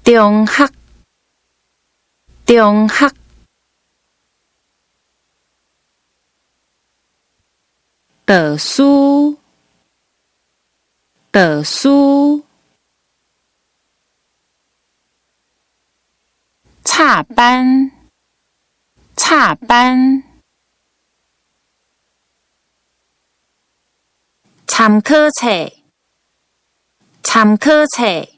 中学，中学。导师，导师。插班，插班。参考册，参考册。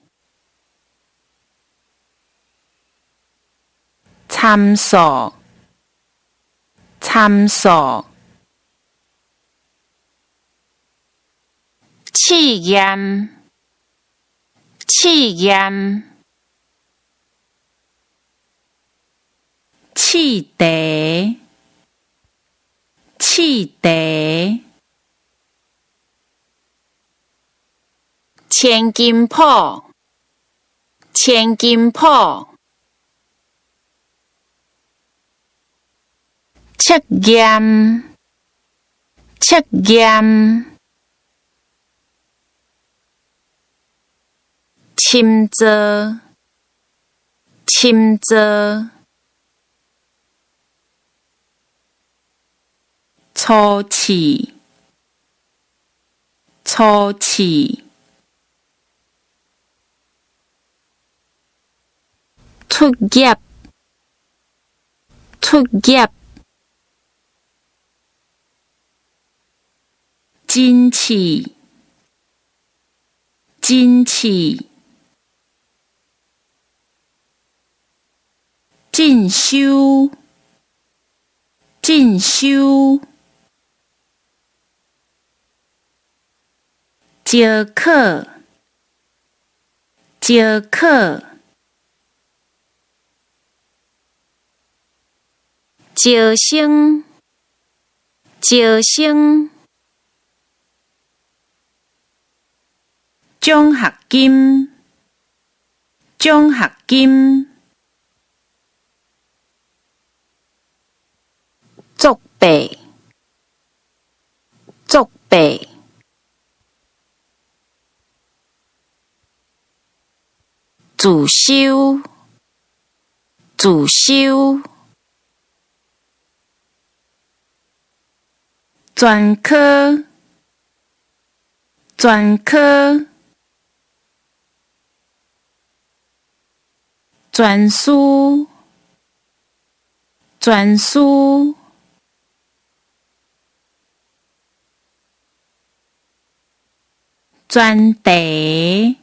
参数，参数。试验，试验。试题，试题。千金铺，千金铺。测验，测验。深造，深造。初次，初次。出业，出业。真试，真试。进修，进修。招考，招考。招生，招生。奖学金，奖学金。作弊，作弊。自修，自修。专科，专科。专师，专师。专题，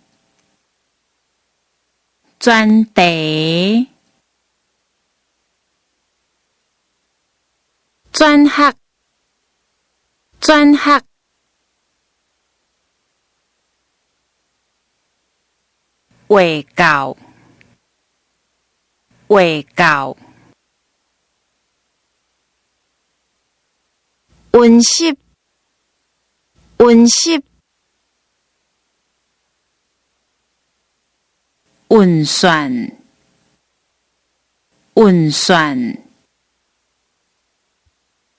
专题。专学，专学。画教，画教。温习，温习。运算，运算。